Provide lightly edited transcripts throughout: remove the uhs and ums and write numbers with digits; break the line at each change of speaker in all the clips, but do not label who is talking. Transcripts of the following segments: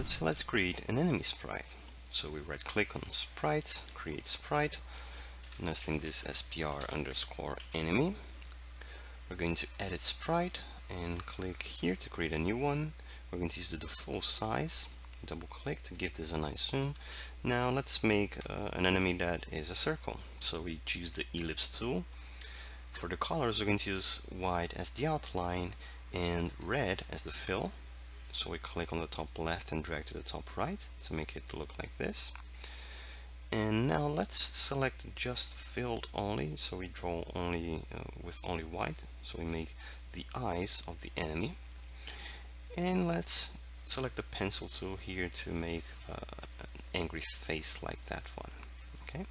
So let's create an enemy sprite. So we right click on sprite, create sprite, nesting this SPR_enemy. We're going to edit sprite and click here to create a new one. We're going to use the default size, double click to give this a nice zoom. Now let's make an enemy that is a circle. So we choose the ellipse tool. For the colors, we're going to use white as the outline and red as the fill. So we click on the top left and drag to the top right to make it look like this. And now let's select just filled only, so we draw only with only white. So we make the eyes of the enemy. And let's select the pencil tool here to make an angry face like that one. Okay.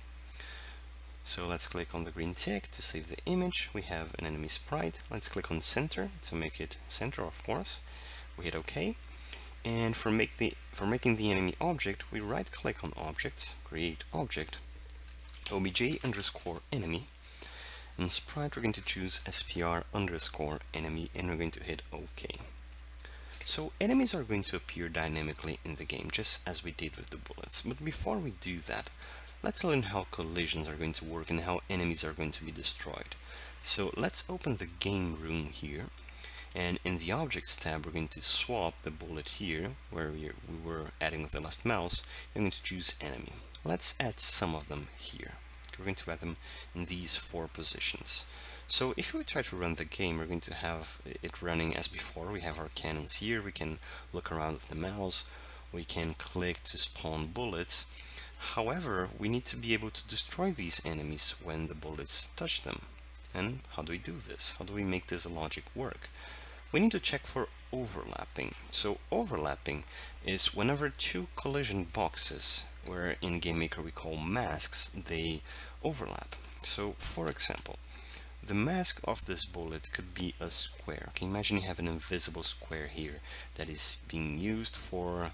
So let's click on the green tick to save the image. We have an enemy sprite. Let's click on center to make it center, of course. We hit OK. And for making the enemy object, we right click on objects, create object, obj_enemy. And sprite, we're going to choose SPR_enemy, and we're going to hit OK. So enemies are going to appear dynamically in the game, just as we did with the bullets. But before we do that, let's learn how collisions are going to work and how enemies are going to be destroyed. So let's open the game room here, and in the objects tab we're going to swap the bullet here where we were adding with the left mouse. I'm going to choose enemy. Let's add some of them here. We're going to add them in these 4 positions. So if we try to run the game, we're going to have it running as before. We have our cannons here, we can look around with the mouse, we can click to spawn bullets. However, we need to be able to destroy these enemies when the bullets touch them. And how do we do this? How do we make this logic work? We need to check for overlapping. So overlapping is whenever 2 collision boxes, where in GameMaker we call masks, they overlap. So for example, the mask of this bullet could be a square. Okay, imagine you have an invisible square here that is being used for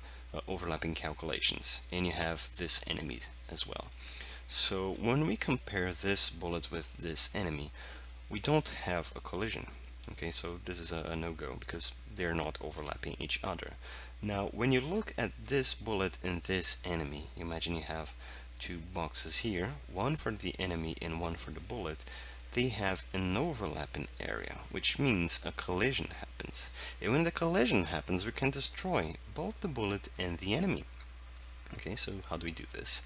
overlapping calculations, and you have this enemy as well. So when we compare this bullet with this enemy, we don't have a collision. Okay, so this is a no-go because they're not overlapping each other. Now when you look at this bullet and this enemy, imagine you have 2 boxes here, one for the enemy and one for the bullet. They have an overlapping area, which means a collision happens. And when the collision happens, we can destroy both the bullet and the enemy. Okay, so how do we do this?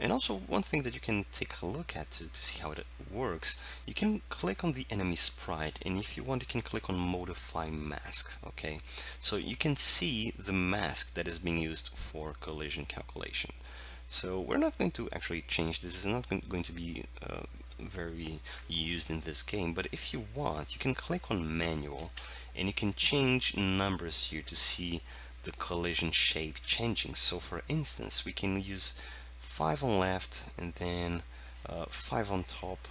And also one thing that you can take a look at to see how it works, you can click on the enemy sprite, and if you want you can click on modify mask. Okay, so you can see the mask that is being used for collision calculation. So we're not going to actually change this. This is not going to be very used in this game, but if you want, you can click on manual and you can change numbers here to see the collision shape changing. So for instance, we can use 5 on left and then 5 on top,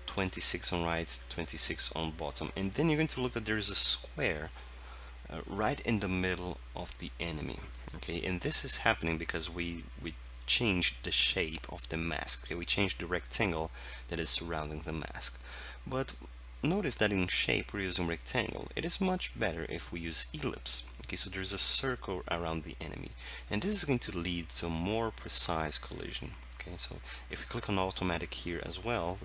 26 on right, 26 on bottom, and then you're going to look that there is a square right in the middle of the enemy. Okay, and this is happening because we changed the shape of the mask. Okay, we changed the rectangle that is surrounding the mask. But notice that in shape we're using rectangle. It is much better if we use ellipse. Okay, so there's a circle around the enemy, and this is going to lead to a more precise collision. Okay, so if we click on automatic here as well,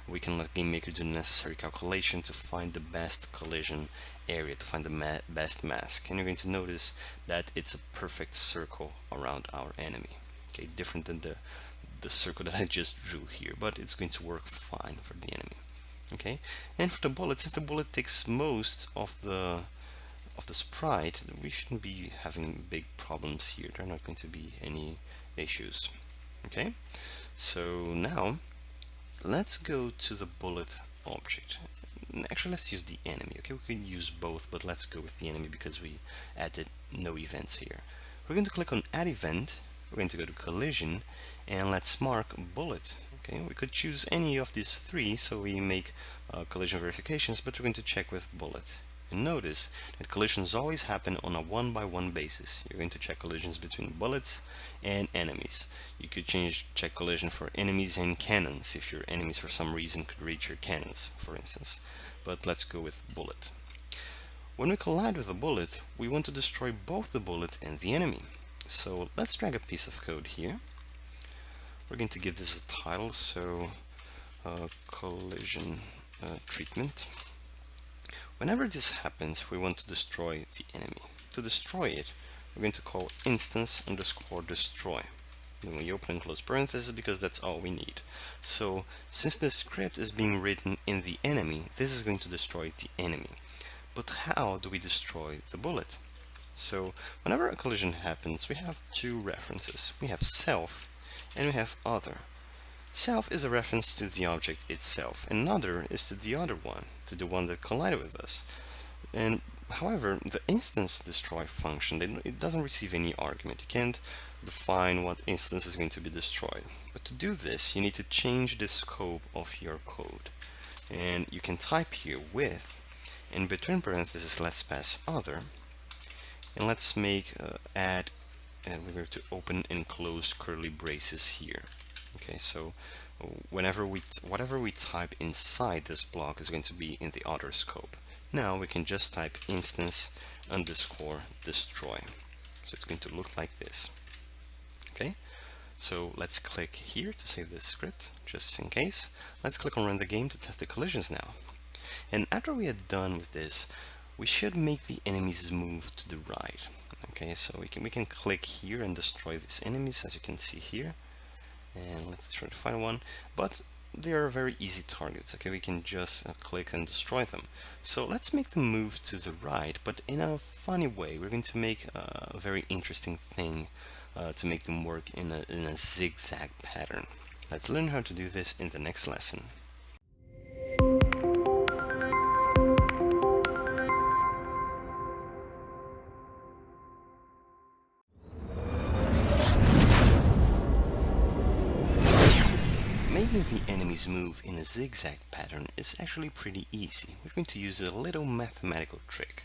we can let GameMaker do the necessary calculation to find the best collision area, to find the best mask, and you're going to notice that it's a perfect circle around our enemy. Okay, different than the circle that I just drew here, but it's going to work fine for the enemy. Okay, and for the bullet, since the bullet takes most of the sprite, we shouldn't be having big problems here. There are not going to be any issues. Okay, so now let's go to the bullet object. Actually, let's use the enemy. Okay, we could use both, but let's go with the enemy because we added no events here. We're going to click on add event. We're going to go to collision and let's mark bullet. Okay, we could choose any of these 3, so we make collision verifications, but we're going to check with bullet. And notice that collisions always happen on a 1-by-1 basis. You're going to check collisions between bullets and enemies. You could check collision for enemies and cannons if your enemies for some reason could reach your cannons, for instance. But let's go with bullet. when we collide with a bullet, we want to destroy both the bullet and the enemy. So let's drag a piece of code here. We're going to give this a title, so collision treatment. Whenever this happens, we want to destroy the enemy. To destroy it, we're going to call instance underscore destroy. Then we open and close parentheses because that's all we need. So since the script is being written in the enemy, this is going to destroy the enemy. But how do we destroy the bullet? So whenever a collision happens, we have two references. We have self and we have other. Self is a reference to the object itself, and other is to the other one, to the one that collided with us. And however, the instance destroy function, it doesn't receive any argument. You can't define what instance is going to be destroyed. But to do this, you need to change the scope of your code. And you can type here with, and between parentheses let's pass other, and let's make add, and we're going to open and close curly braces here. Okay, so whatever we type inside this block is going to be in the other scope. Now we can just type instance underscore destroy. So it's going to look like this. Okay, so let's click here to save this script, just in case. Let's click on run the game to test the collisions now. And after we are done with this, we should make the enemies move to the right. Okay, so we can click here and destroy these enemies, as you can see here. And let's try to find one, but they are very easy targets. Okay, we can just click and destroy them. So let's make them move to the right, but in a funny way. We're going to make a very interesting thing to make them work in a zigzag pattern. Let's learn how to do this in the next lesson. Making the enemies move in a zigzag pattern is actually pretty easy. We're going to use a little mathematical trick.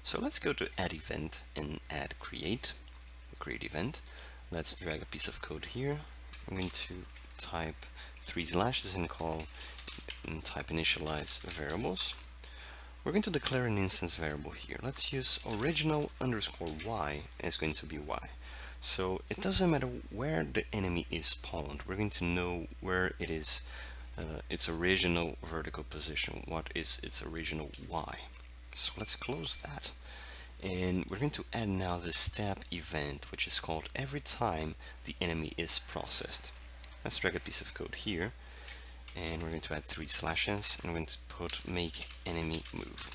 So let's go to add event and add create event. Let's drag a piece of code here. I'm going to type 3 slashes and type initialize variables. We're going to declare an instance variable here. Let's use original underscore y as going to be y. So it doesn't matter where the enemy is spawned, we're going to know where it is, its original vertical position, what is its original y. So let's close that. And we're going to add now the step event, which is called every time the enemy is processed. Let's drag a piece of code here, and we're going to add 3 slashes, and we're going to put make enemy move.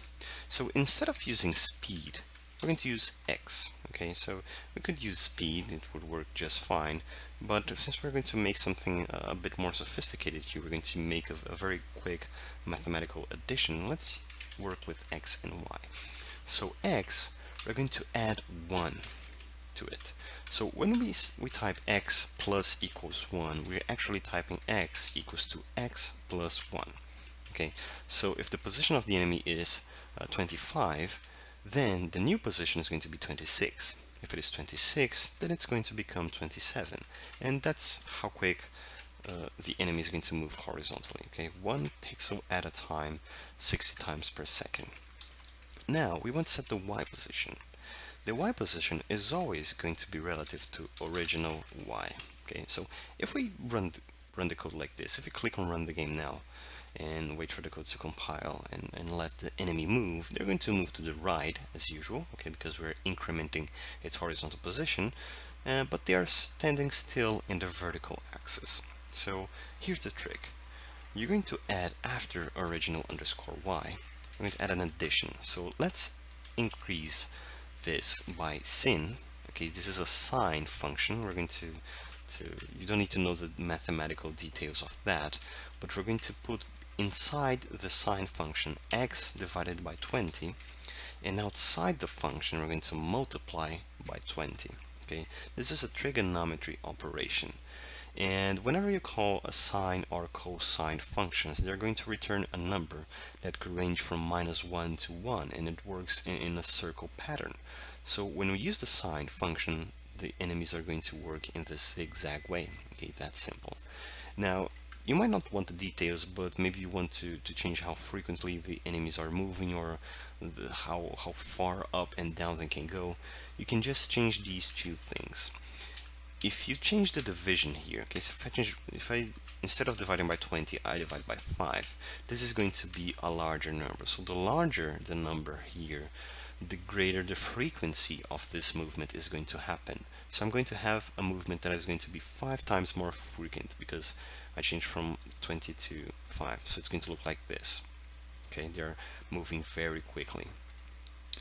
So instead of using speed, we're going to use X. Okay, so we could use speed, it would work just fine, but since we're going to make something a bit more sophisticated here, we're going to make a very quick mathematical addition. Let's work with X and Y. So X, we're going to add 1 to it. So when we type X plus equals 1, we're actually typing X equals to X plus 1. Okay, so if the position of the enemy is 25, then the new position is going to be 26. If it is 26, then it's going to become 27. And that's how quick the enemy is going to move horizontally. Okay, 1 pixel at a time, 60 times per second. Now we want to set the Y position. The Y position is always going to be relative to original Y. Okay, so if we run the code like this, if we click on run the game now, and wait for the code to compile and let the enemy move, they're going to move to the right as usual, okay, because we're incrementing its horizontal position, but they are standing still in the vertical axis. So here's the trick. You're going to add after original underscore y, we're going to add an addition. So let's increase this by sin. Okay, this is a sine function. We're going to you don't need to know the mathematical details of that, but we're going to put inside the sine function x divided by 20, and outside the function we're going to multiply by 20. Okay, this is a trigonometry operation, and whenever you call a sine or cosine functions, they're going to return a number that could range from -1 to 1, and it works in a circle pattern. So when we use the sine function, the enemies are going to work in this zigzag way. Okay, that's simple. Now You might not want the details, but maybe you want to change how frequently the enemies are moving, or how far up and down they can go. You can just change these two things. If you change the division here, okay, so if I instead of dividing by 20, I divide by 5, this is going to be a larger number. So the larger the number here, the greater the frequency of this movement is going to happen. So I'm going to have a movement that is going to be 5 times more frequent because I changed from 20 to 5. So it's going to look like this. Okay, they're moving very quickly.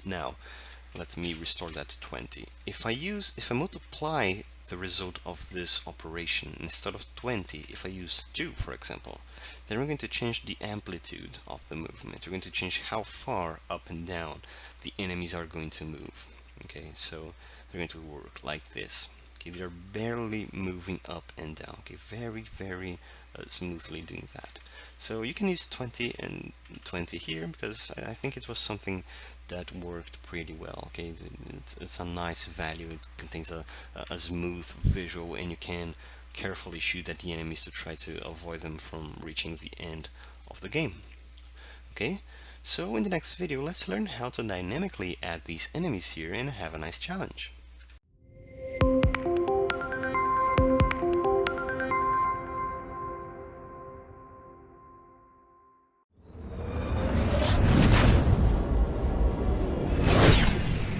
Now, let me restore that to 20. If I multiply the result of this operation, instead of 20, if I use 2, for example, then we're going to change the amplitude of the movement. We're going to change how far up and down the enemies are going to move. Okay, so they're going to work like this. Okay, they're barely moving up and down. Okay, very smoothly doing that. So you can use 20 and 20 here because I think it was something that worked pretty well. Okay, it's a nice value. It contains a smooth visual, and you can carefully shoot at the enemies to try to avoid them from reaching the end of the game. Okay, so in the next video, let's learn how to dynamically add these enemies here and have a nice challenge.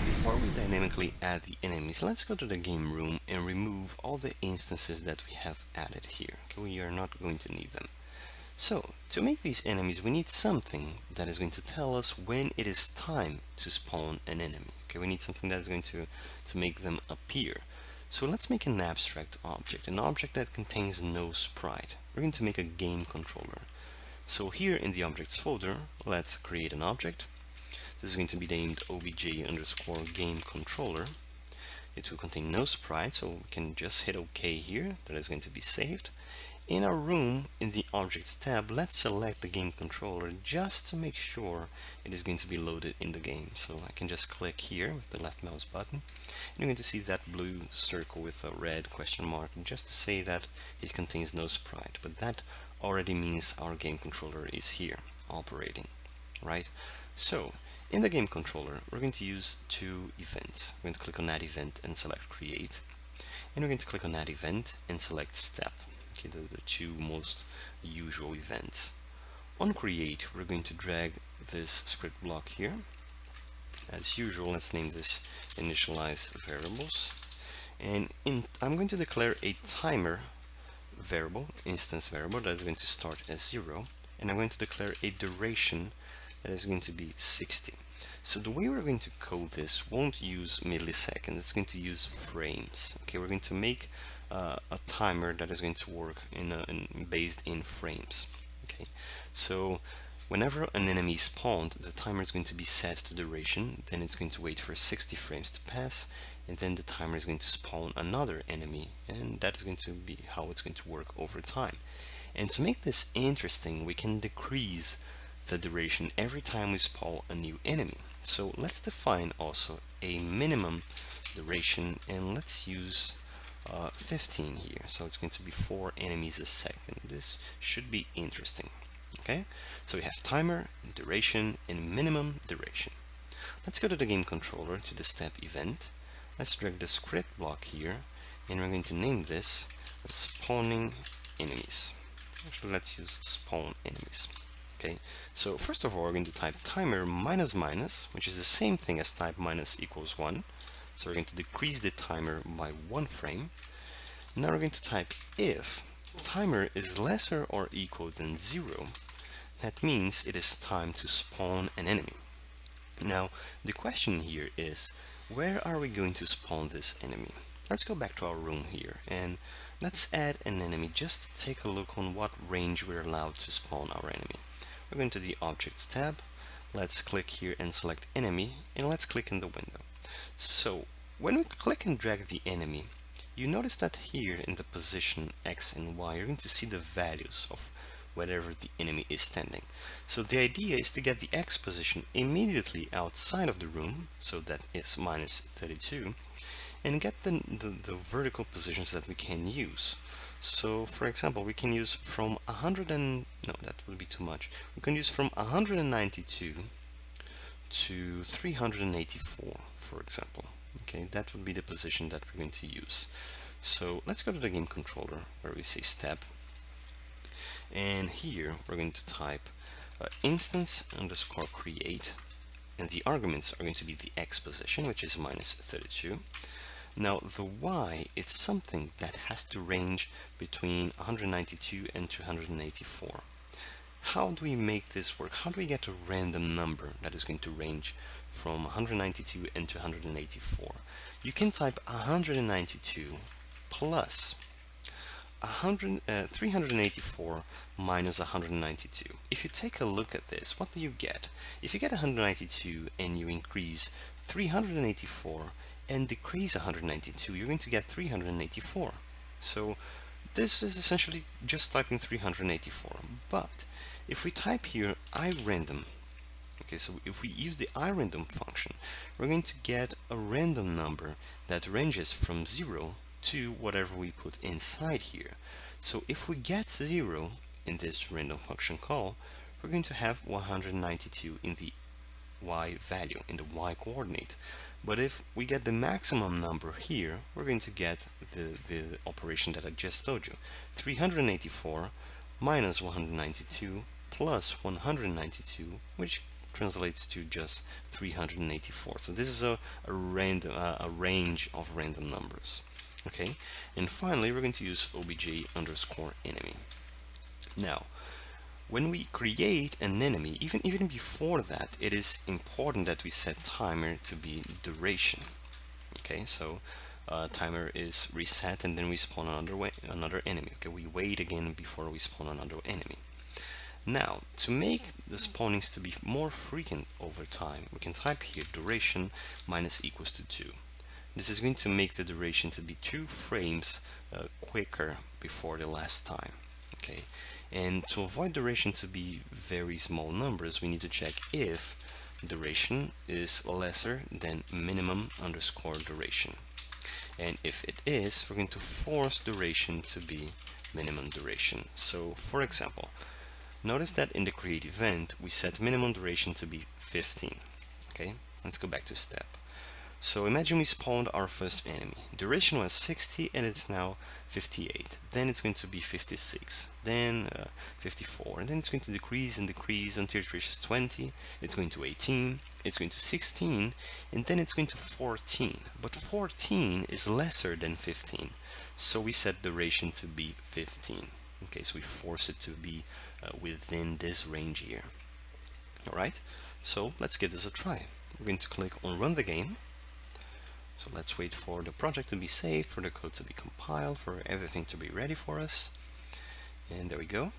Before we dynamically add the enemies, let's go to the game room and remove all the instances that we have added here. Okay, we are not going to need them. So, to make these enemies, we need something that is going to tell us when it is time to spawn an enemy. Okay, we need something that is going to make them appear. So let's make an abstract object, an object that contains no sprite. We're going to make a game controller. So here in the objects folder, let's create an object. This is going to be named obj_game_controller. It will contain no sprite, so we can just hit OK here. That is going to be saved. In our room, in the Objects tab, let's select the game controller just to make sure it is going to be loaded in the game. So I can just click here with the left mouse button, and you're going to see that blue circle with a red question mark just to say that it contains no sprite. But that already means our game controller is here, operating, right? So in the game controller, we're going to use two events. We're going to click on Add Event and select Create, and we're going to click on Add Event and select Step. Okay, the two most usual events. On Create, we're going to drag this script block here. As usual, let's name this Initialize Variables, and I'm going to declare a timer variable, instance variable, that is going to start as 0, and I'm going to declare a duration that is going to be 60. So the way we're going to code this won't use milliseconds, it's going to use frames. Okay, we're going to make a timer that is going to work based in frames. Okay, so whenever an enemy is spawned, the timer is going to be set to duration, then it's going to wait for 60 frames to pass, and then the timer is going to spawn another enemy, and that is going to be how it's going to work over time. And to make this interesting, we can decrease the duration every time we spawn a new enemy. So let's define also a minimum duration, and let's use 15 here. So it's going to be 4 enemies a second. This should be interesting. Okay, so we have timer, duration, and minimum duration. Let's go to the game controller, to the step event. Let's drag the script block here, and we're going to name this spawning enemies. Actually, let's use spawn enemies. Okay, so first of all, we're going to type timer minus minus, which is the same thing as type minus equals 1. So we're going to decrease the timer by 1 frame. Now we're going to type if timer is lesser or equal than 0. That means it is time to spawn an enemy. Now the question here is, where are we going to spawn this enemy? Let's go back to our room here and let's add an enemy just to take a look on what range we're allowed to spawn our enemy. We're going to the Objects tab. Let's click here and select Enemy, and let's click in the window. So when we click and drag the enemy, you notice that here in the position X and Y, you're going to see the values of wherever the enemy is standing. So the idea is to get the X position immediately outside of the room, so that is minus 32, and get the vertical positions that we can use. So for example, we can use from 100 and no, that would be too much. We can use from 192 to 384, for example. Okay, that would be the position that we're going to use. So let's go to the game controller where we say step, and here we're going to type instance underscore create, and the arguments are going to be the x position, which is minus 32. Now the y, it's something that has to range between 192 and 284. How do we make this work? How do we get a random number that is going to range from 192 and 284? You can type 192 plus 384 minus 192. If you take a look at this, what do you get? If you get 192 and you increase 384 and decrease 192, you're going to get 384. So this is essentially just typing 384. But if we type here irandom, okay, so if we use the irandom function, we're going to get a random number that ranges from 0 to whatever we put inside here. So if we get 0 in this random function call, we're going to have 192 in the y value, in the y coordinate. But if we get the maximum number here, we're going to get the operation that I just told you. 384 minus 192 plus 192, which translates to just 384. So this is a range of random numbers. Okay, and finally we're going to use obj underscore enemy. Now, when we create an enemy, even before that, it is important that we set timer to be duration. Okay, so timer is reset and then we spawn another enemy. Okay, we wait again before we spawn another enemy. Now, to make the spawnings to be more frequent over time, we can type here duration minus equals to 2. This is going to make the duration to be 2 frames quicker before the last time. Okay, and to avoid duration to be very small numbers, we need to check if duration is lesser than minimum underscore duration. And if it is, we're going to force duration to be minimum duration. So for example, notice that in the create event we set minimum duration to be 15. Okay, let's go back to step. So imagine we spawned our first enemy. Duration was 60 and it's now 58. Then it's going to be 56, then 54, and then it's going to decrease and decrease until it reaches 20. It's going to 18, it's going to 16, and then it's going to 14. But 14 is lesser than 15, so we set duration to be 15. Okay, so we force it to be within this range here. Alright, so let's give this a try. We're going to click on run the game. So let's wait for the project to be saved, for the code to be compiled, for everything to be ready for us. And there we go.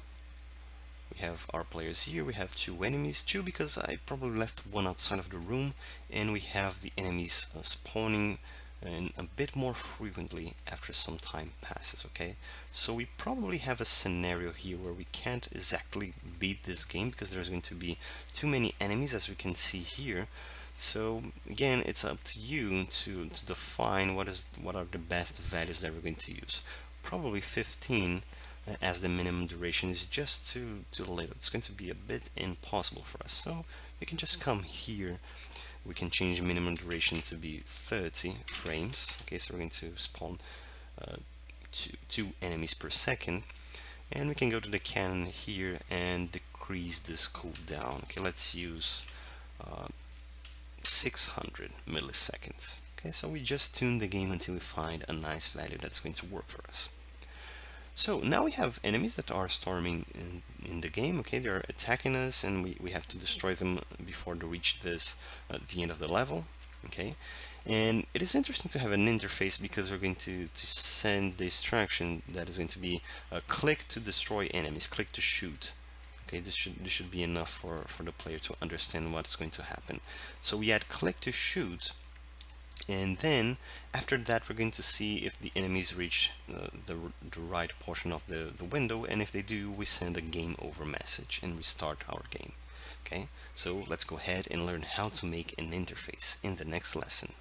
We have our players here. We have 2 enemies, 2 because I probably left one outside of the room, and we have the enemies spawning and a bit more frequently after some time passes. Okay, so we probably have a scenario here where we can't exactly beat this game because there's going to be too many enemies, as we can see here. So again, it's up to you to define what are the best values that we're going to use. Probably 15 as the minimum duration is just too little. It's going to be a bit impossible for us. So we can just come here. We can change minimum duration to be 30 frames. Okay, so we're going to spawn 2 enemies per second, and we can go to the cannon here and decrease this cooldown. Okay, let's use 600 milliseconds. Okay, so we just tune the game until we find a nice value that's going to work for us. So now we have enemies that are storming in the game. Okay, they're attacking us, and we have to destroy them before they reach the end of the level. Okay, and it is interesting to have an interface because we're going to send the instruction that is going to be click to destroy enemies, click to shoot. Okay, this should be enough for the player to understand what's going to happen. So we add click to shoot, and then after that we're going to see if the enemies reach the right portion of the window, and if they do, we send a game over message and restart our game. Okay, so let's go ahead and learn how to make an interface in the next lesson.